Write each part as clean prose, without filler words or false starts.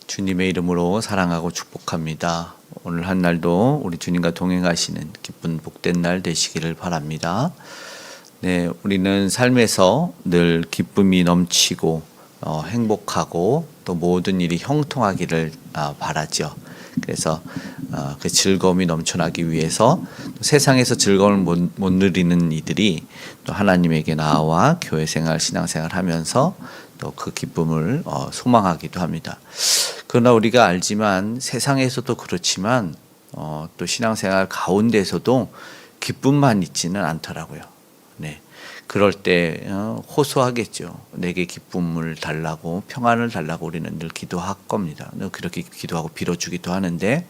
주님의 이름으로 사랑하고 축복합니다. 오늘 한 날도 우리 주님과 동행하시는 기쁜 복된 날 되시기를 바랍니다. 네, 우리는 삶에서 늘 기쁨이 넘치고 행복하고 또 모든 일이 형통하기를 바라죠. 그래서 그 즐거움이 넘쳐나기 위해서 세상에서 즐거움을 못 누리는 이들이 또 하나님에게 나와 교회 생활, 신앙생활 하면서 또 그 기쁨을 소망하기도 합니다. 그러나 우리가 알지만 세상에서도 그렇지만 또 신앙생활 가운데서도 기쁨만 있지는 않더라고요. 네. 그럴 때 호소하겠죠. 내게 기쁨을 달라고, 평안을 달라고 우리는 늘 기도할 겁니다. 그렇게 기도하고 빌어주기도 하는데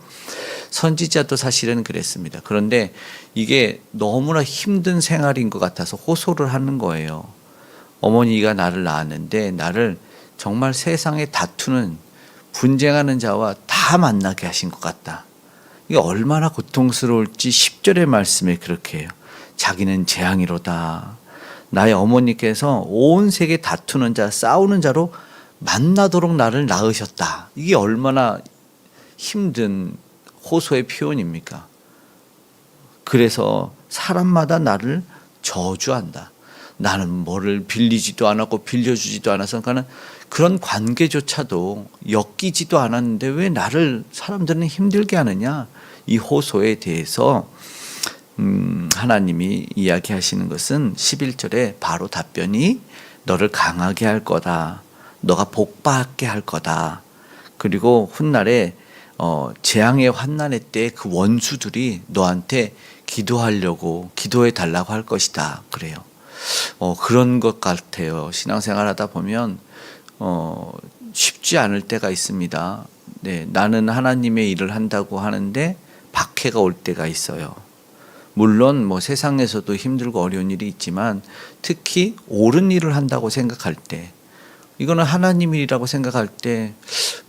선지자도 사실은 그랬습니다. 그런데 이게 너무나 힘든 생활인 것 같아서 호소를 하는 거예요. 어머니가 나를 낳았는데 나를 정말 세상에 다투는 분쟁하는 자와 다 만나게 하신 것 같다. 이게 얼마나 고통스러울지 10절의 말씀에 그렇게 해요. 자기는 재앙이로다. 나의 어머니께서 온 세계 다투는 자, 싸우는 자로 만나도록 나를 낳으셨다. 이게 얼마나 힘든 호소의 표현입니까? 그래서 사람마다 나를 저주한다. 나는 뭐를 빌리지도 않았고 빌려주지도 않아서 그런 관계조차도 엮이지도 않았는데 왜 나를 사람들은 힘들게 하느냐? 이 호소에 대해서 하나님이 이야기하시는 것은 11절에 바로 답변이 너를 강하게 할 거다. 너가 복받게 할 거다. 그리고 훗날에 재앙의 환난의 때 그 원수들이 너한테 기도하려고 기도해 달라고 할 것이다. 그래요. 그런 것 같아요. 신앙생활 하다 보면 쉽지 않을 때가 있습니다. 네, 나는 하나님의 일을 한다고 하는데 박해가 올 때가 있어요. 물론 뭐 세상에서도 힘들고 어려운 일이 있지만 특히 옳은 일을 한다고 생각할 때, 이거는 하나님 일이라고 생각할 때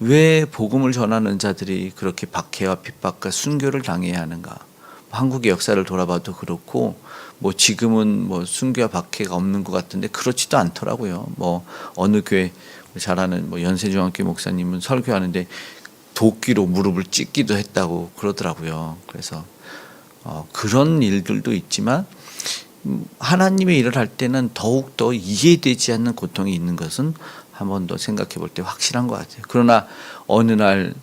왜 복음을 전하는 자들이 그렇게 박해와 핍박과 순교를 당해야 하는가? 한국의 역사를 돌아봐도 그렇고 뭐 지금은 뭐 순교와 박해가 없는 것 같은데 그렇지도 않더라고요. 뭐 어느 교회 잘 아는 뭐 연세중앙교 목사님은 설교하는데 도끼로 무릎을 찢기도 했다고 그러더라고요. 그래서 그런 일들도 있지만 하나님의 일을 할 때는 더욱더 이해되지 않는 고통이 있는 것은 한 번 더 생각해 볼 때 확실한 것 같아요. 그러나 어느 날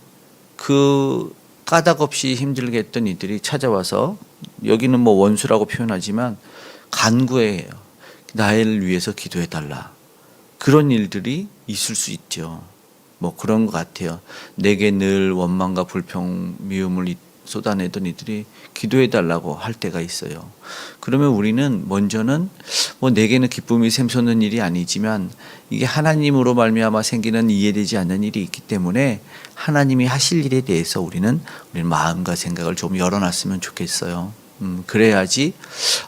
그 까닭 없이 힘들게 했던 이들이 찾아와서 여기는 뭐 원수라고 표현하지만 간구해요. 나를 위해서 기도해 달라. 그런 일들이 있을 수 있죠. 뭐 그런 것 같아요. 내게 늘 원망과 불평, 미움을 쏟아내던 이들이 기도해 달라고 할 때가 있어요. 그러면 우리는 먼저는 뭐 내게는 기쁨이 샘솟는 일이 아니지만 이게 하나님으로 말미암아 생기는 이해되지 않는 일이 있기 때문에 하나님이 하실 일에 대해서 우리는 마음과 생각을 좀 열어놨으면 좋겠어요. 그래야지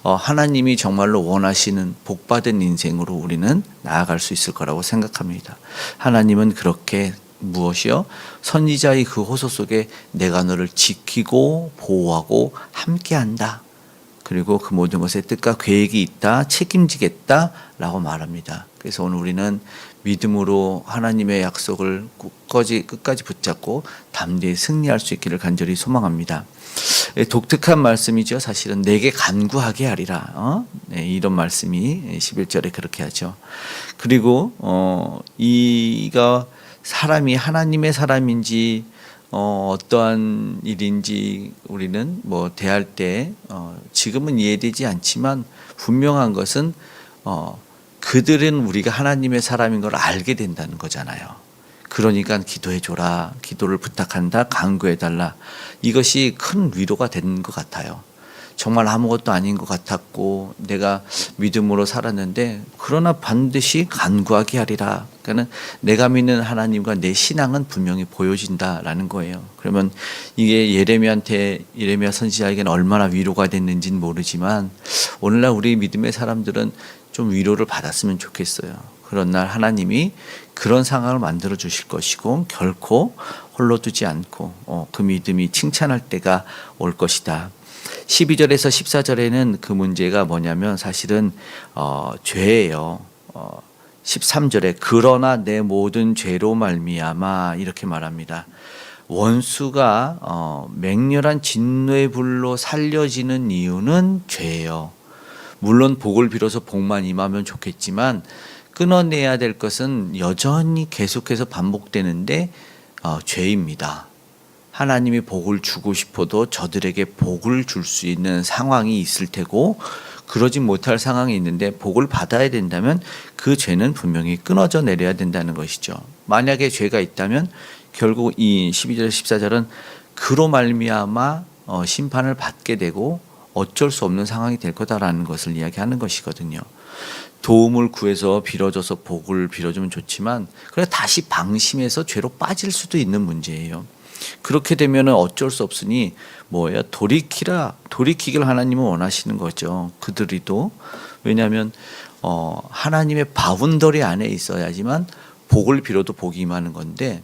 하나님이 정말로 원하시는 복받은 인생으로 우리는 나아갈 수 있을 거라고 생각합니다. 하나님은 그렇게 무엇이요? 선지자의 그 호소 속에 내가 너를 지키고 보호하고 함께한다. 그리고 그 모든 것에 뜻과 계획이 있다. 책임지겠다. 라고 말합니다. 그래서 오늘 우리는 믿음으로 하나님의 약속을 끝까지 붙잡고 담대히 승리할 수 있기를 간절히 소망합니다. 독특한 말씀이죠. 사실은 내게 간구하게 하리라. 네, 이런 말씀이 11절에 그렇게 하죠. 그리고 이가 사람이 하나님의 사람인지 어떠한 일인지 우리는 뭐 대할 때 지금은 이해되지 않지만 분명한 것은 그들은 우리가 하나님의 사람인 걸 알게 된다는 거잖아요. 그러니까 기도해 줘라, 기도를 부탁한다, 간구해 달라. 이것이 큰 위로가 되는 것 같아요. 정말 아무것도 아닌 것 같았고 내가 믿음으로 살았는데 그러나 반드시 간구하게 하리라. 그러니까 내가 믿는 하나님과 내 신앙은 분명히 보여진다라는 거예요. 그러면 이게 예레미야 선지자에게는 얼마나 위로가 됐는지는 모르지만 오늘날 우리 믿음의 사람들은 좀 위로를 받았으면 좋겠어요. 그런 날 하나님이 그런 상황을 만들어 주실 것이고 결코 홀로 두지 않고 그 믿음이 칭찬할 때가 올 것이다. 12절에서 14절에는 그 문제가 뭐냐면 사실은 죄예요. 13절에 그러나 내 모든 죄로 말미암아 이렇게 말합니다. 원수가 맹렬한 진노의 불로 살려지는 이유는 죄예요. 물론 복을 빌어서 복만 임하면 좋겠지만 끊어내야 될 것은 여전히 계속해서 반복되는데 죄입니다. 하나님이 복을 주고 싶어도 저들에게 복을 줄 수 있는 상황이 있을 테고 그러지 못할 상황이 있는데 복을 받아야 된다면 그 죄는 분명히 끊어져 내려야 된다는 것이죠. 만약에 죄가 있다면 결국 이 12절 14절은 그로 말미암아 심판을 받게 되고 어쩔 수 없는 상황이 될 거다라는 것을 이야기하는 것이거든요. 도움을 구해서 빌어줘서 복을 빌어주면 좋지만 그래 다시 방심해서 죄로 빠질 수도 있는 문제예요. 그렇게 되면 어쩔 수 없으니 돌이키길 하나님은 원하시는 거죠. 그들이도. 왜냐하면 하나님의 바운더리 안에 있어야지만 복을 빌어도 복이 임하는 건데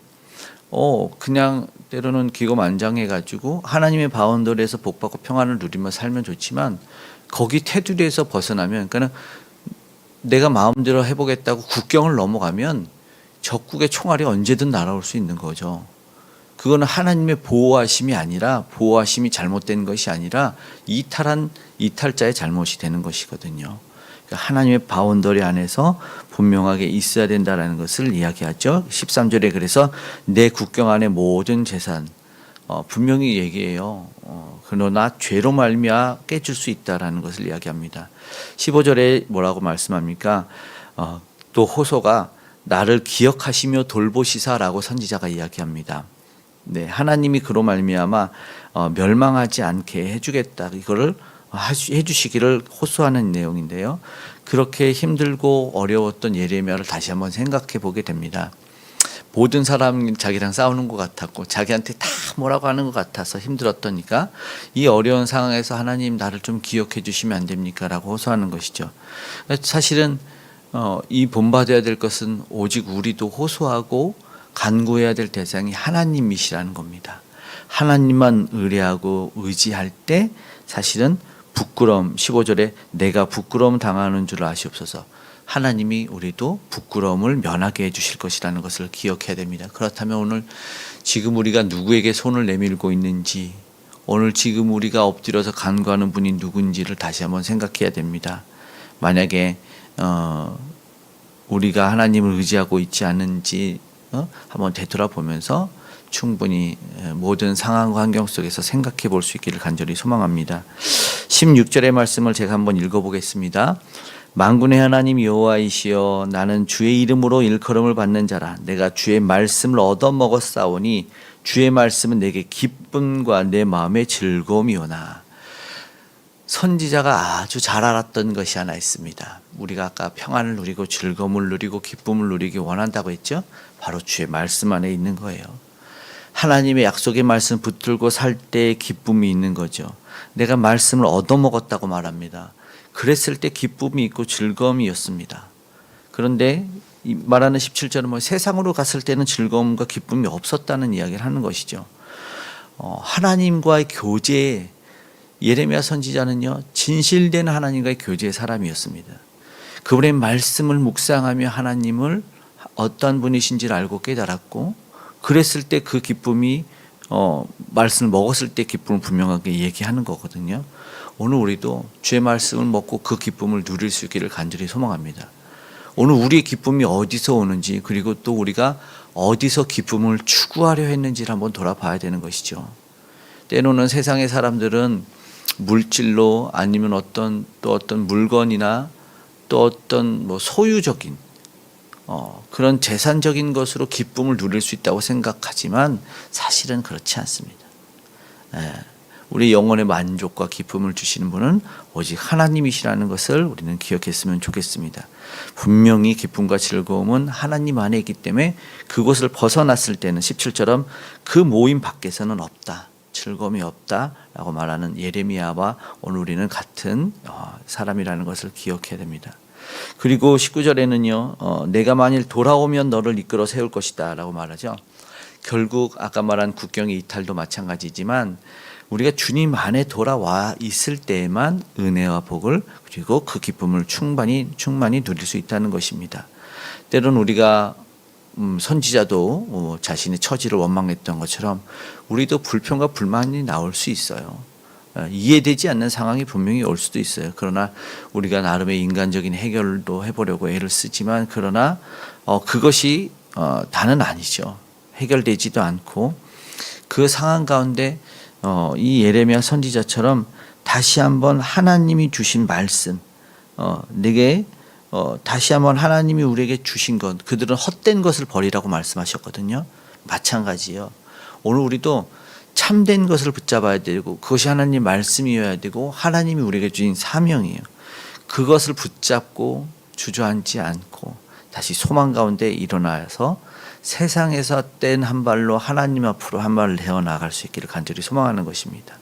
그냥 때로는 기고만장해가지고 하나님의 바운더리에서 복받고 평안을 누리며 살면 좋지만 거기 테두리에서 벗어나면 그러니까 내가 마음대로 해보겠다고 국경을 넘어가면 적국의 총알이 언제든 날아올 수 있는 거죠. 그거는 하나님의 보호하심이 아니라 보호하심이 잘못된 것이 아니라 이탈자의 잘못이 되는 것이거든요. 그러니까 하나님의 바운더리 안에서 분명하게 있어야 된다는 것을 이야기하죠. 13절에 그래서 내 국경 안에 모든 재산 분명히 얘기해요. 그러나 죄로 말미암아 깨질 수 있다라는 것을 이야기합니다. 15절에 뭐라고 말씀합니까? 또 호소가 나를 기억하시며 돌보시사라고 선지자가 이야기합니다. 네, 하나님이 그로 말미암아 멸망하지 않게 해주겠다. 이거를 해주시기를 호소하는 내용인데요. 그렇게 힘들고 어려웠던 예레미야를 다시 한번 생각해 보게 됩니다. 모든 사람이 자기랑 싸우는 것 같았고 자기한테 다 뭐라고 하는 것 같아서 힘들었더니까 이 어려운 상황에서 하나님 나를 좀 기억해 주시면 안 됩니까? 라고 호소하는 것이죠. 사실은 이 본받아야 될 것은 오직 우리도 호소하고 간구해야 될 대상이 하나님이시라는 겁니다. 하나님만 의뢰하고 의지할 때 사실은 부끄러움 15절에 내가 부끄러움 당하는 줄 아시옵소서. 하나님이 우리도 부끄러움을 면하게 해주실 것이라는 것을 기억해야 됩니다. 그렇다면 오늘 지금 우리가 누구에게 손을 내밀고 있는지 오늘 지금 우리가 엎드려서 간구하는 분이 누군지를 다시 한번 생각해야 됩니다. 만약에 우리가 하나님을 의지하고 있지 않은지 한번 되돌아보면서 충분히 모든 상황과 환경 속에서 생각해 볼 수 있기를 간절히 소망합니다. 16절의 말씀을 제가 한번 읽어보겠습니다. 만군의 하나님 여호와이시여 나는 주의 이름으로 일컬음을 받는 자라 내가 주의 말씀을 얻어먹었사오니 주의 말씀은 내게 기쁨과 내 마음의 즐거움이오나. 선지자가 아주 잘 알았던 것이 하나 있습니다. 우리가 아까 평안을 누리고 즐거움을 누리고 기쁨을 누리기 원한다고 했죠. 바로 주의 말씀 안에 있는 거예요. 하나님의 약속의 말씀 붙들고 살 때의 기쁨이 있는 거죠. 내가 말씀을 얻어먹었다고 말합니다. 그랬을 때 기쁨이 있고 즐거움이었습니다. 그런데 말하는 17절은 세상으로 갔을 때는 즐거움과 기쁨이 없었다는 이야기를 하는 것이죠. 하나님과의 교제에 예레미야 선지자는요 진실된 하나님과의 교제의 사람이었습니다. 그분의 말씀을 묵상하며 하나님을 어떤 분이신지를 알고 깨달았고 그랬을 때 그 기쁨이 말씀을 먹었을 때 기쁨을 분명하게 얘기하는 거거든요. 오늘 우리도 주의 말씀을 먹고 그 기쁨을 누릴 수 있기를 간절히 소망합니다. 오늘 우리의 기쁨이 어디서 오는지 그리고 또 우리가 어디서 기쁨을 추구하려 했는지를 한번 돌아봐야 되는 것이죠. 때로는 세상의 사람들은 물질로 아니면 어떤 물건이나 또 어떤 소유적인 그런 재산적인 것으로 기쁨을 누릴 수 있다고 생각하지만 사실은 그렇지 않습니다. 우리 영혼의 만족과 기쁨을 주시는 분은 오직 하나님이시라는 것을 우리는 기억했으면 좋겠습니다. 분명히 기쁨과 즐거움은 하나님 안에 있기 때문에 그곳을 벗어났을 때는 17처럼 그 모임 밖에서는 없다. 즐거움이 없다라고 말하는 예레미야와 오늘 우리는 같은 사람이라는 것을 기억해야 됩니다. 그리고 19절에는요 내가 만일 돌아오면 너를 이끌어 세울 것이다 라고 말하죠. 결국 아까 말한 국경의 이탈도 마찬가지지만 우리가 주님 안에 돌아와 있을 때에만 은혜와 복을 그리고 그 기쁨을 충만히 누릴 수 있다는 것입니다. 때로는 우리가 선지자도 자신의 처지를 원망했던 것처럼 우리도 불평과 불만이 나올 수 있어요. 이해되지 않는 상황이 분명히 올 수도 있어요. 그러나 우리가 나름의 인간적인 해결도 해보려고 애를 쓰지만 그러나 그것이 다는 아니죠. 해결되지도 않고 그 상황 가운데 이 예레미야 선지자처럼 다시 한번 하나님이 주신 말씀, 내게 다시 한번 하나님이 우리에게 주신 것, 그들은 헛된 것을 버리라고 말씀하셨거든요. 마찬가지요. 오늘 우리도 참된 것을 붙잡아야 되고 그것이 하나님 말씀이어야 되고 하나님이 우리에게 주신 사명이에요. 그것을 붙잡고 주저앉지 않고 다시 소망 가운데 일어나서 세상에서 뗀 한 발로 하나님 앞으로 한 발을 헤어나갈 수 있기를 간절히 소망하는 것입니다.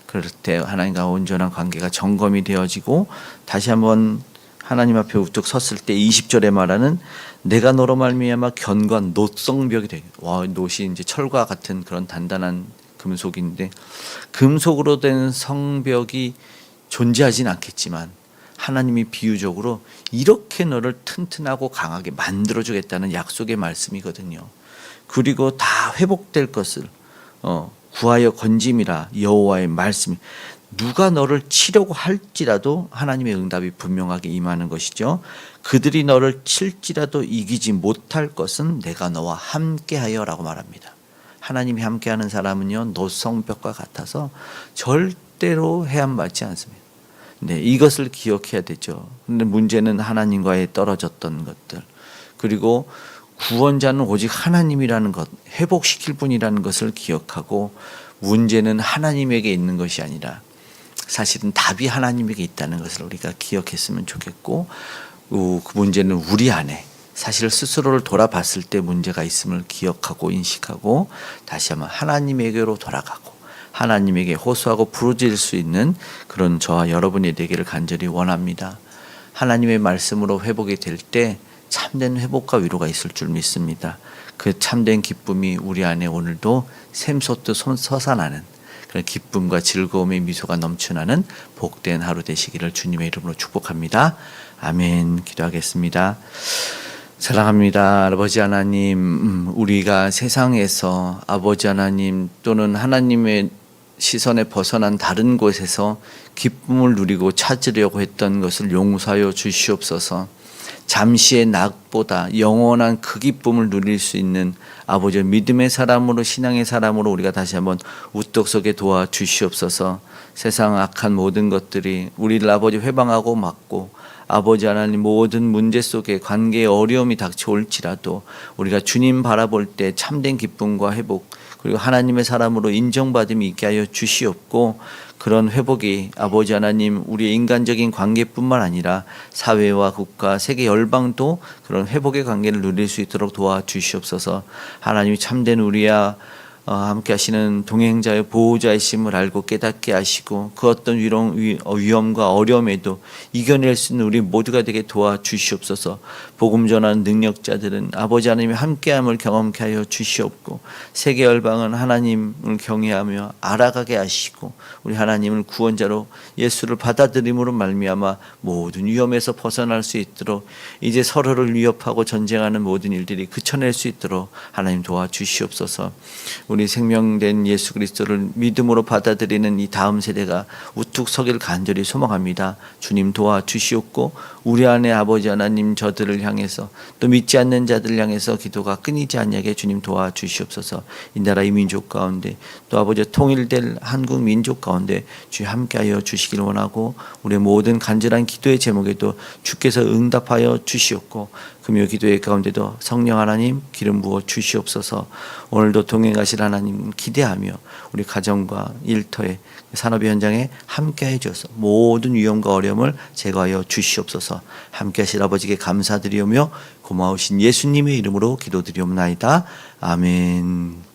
그럴 때 하나님과 온전한 관계가 점검이 되어지고 다시 한번 하나님 앞에 우뚝 섰을 때 20절에 말하는 내가 너로 말미암아 견고한 놋성벽이 되게. 와, 놋이 이제 철과 같은 그런 단단한 금속인데 금속으로 된 성벽이 존재하진 않겠지만 하나님이 비유적으로 이렇게 너를 튼튼하고 강하게 만들어주겠다는 약속의 말씀이거든요. 그리고 다 회복될 것을 구하여 건짐이라 여호와의 말씀이 누가 너를 치려고 할지라도 하나님의 응답이 분명하게 임하는 것이죠. 그들이 너를 칠지라도 이기지 못할 것은 내가 너와 함께하여라고 말합니다. 하나님이 함께하는 사람은요 놋성벽과 같아서 절대로 해함받지 않습니다. 네, 이것을 기억해야 되죠. 근데 문제는 하나님과의 떨어졌던 것들, 그리고 구원자는 오직 하나님이라는 것, 회복시킬 분이라는 것을 기억하고 문제는 하나님에게 있는 것이 아니라 사실은 답이 하나님에게 있다는 것을 우리가 기억했으면 좋겠고 그 문제는 우리 안에 사실 스스로를 돌아봤을 때 문제가 있음을 기억하고 인식하고 다시 한번 하나님에게로 돌아가고 하나님에게 호소하고 부르짖을 수 있는 그런 저와 여러분이 되기를 간절히 원합니다. 하나님의 말씀으로 회복이 될 때 참된 회복과 위로가 있을 줄 믿습니다. 그 참된 기쁨이 우리 안에 오늘도 샘솟듯 솟아나는 그런 기쁨과 즐거움의 미소가 넘쳐나는 복된 하루 되시기를 주님의 이름으로 축복합니다. 아멘. 기도하겠습니다. 사랑합니다. 아버지 하나님, 우리가 세상에서 아버지 하나님 또는 하나님의 시선에 벗어난 다른 곳에서 기쁨을 누리고 찾으려고 했던 것을 용서하여 주시옵소서. 잠시의 낙보다 영원한 그 기쁨을 누릴 수 있는 아버지 믿음의 사람으로 신앙의 사람으로 우리가 다시 한번 우뚝 서게 도와 주시옵소서. 세상 악한 모든 것들이 우리를 아버지 회방하고 막고 아버지 하나님 모든 문제 속에 관계의 어려움이 닥쳐올지라도 우리가 주님 바라볼 때 참된 기쁨과 회복 그리고 하나님의 사람으로 인정받음이 있게 하여 주시옵고 그런 회복이 아버지 하나님 우리의 인간적인 관계뿐만 아니라 사회와 국가 세계 열방도 그런 회복의 관계를 누릴 수 있도록 도와주시옵소서. 하나님이 참된 우리와 함께 하시는 동행자의 보호자이심을 알고 깨닫게 하시고 그 어떤 위험과 어려움에도 이겨낼 수 있는 우리 모두가 되게 도와주시옵소서. 복음 전하는 능력자들은 아버지 하나님의 함께함을 경험케 하여 주시옵고 세계 열방은 하나님을 경외하며 알아가게 하시고 우리 하나님을 구원자로 예수를 받아들임으로 말미암아 모든 위험에서 벗어날 수 있도록 이제 서로를 위협하고 전쟁하는 모든 일들이 그쳐낼 수 있도록 하나님 도와주시옵소서. 우리 생명된 예수 그리스도를 믿음으로 받아들이는 이 다음 세대가 우뚝 서길 간절히 소망합니다. 주님 도와주시옵고 우리 안에 아버지 하나님 저들을 향해서 또 믿지 않는 자들을 향해서 기도가 끊이지 않게 주님 도와주시옵소서. 이 나라 이 민족 가운데 또 아버지 통일될 한국 민족 가운데 주여 함께하여 주시길 원하고 우리의 모든 간절한 기도의 제목에도 주께서 응답하여 주시옵고 금요 기도의 가운데도 성령 하나님 기름 부어 주시옵소서. 오늘도 동행하실 하나님 기대하며 우리 가정과 일터에 산업의 현장에 함께해 주셔서 모든 위험과 어려움을 제거하여 주시옵소서. 함께하실 아버지께 감사드리오며 고마우신 예수님의 이름으로 기도드리옵나이다. 아멘.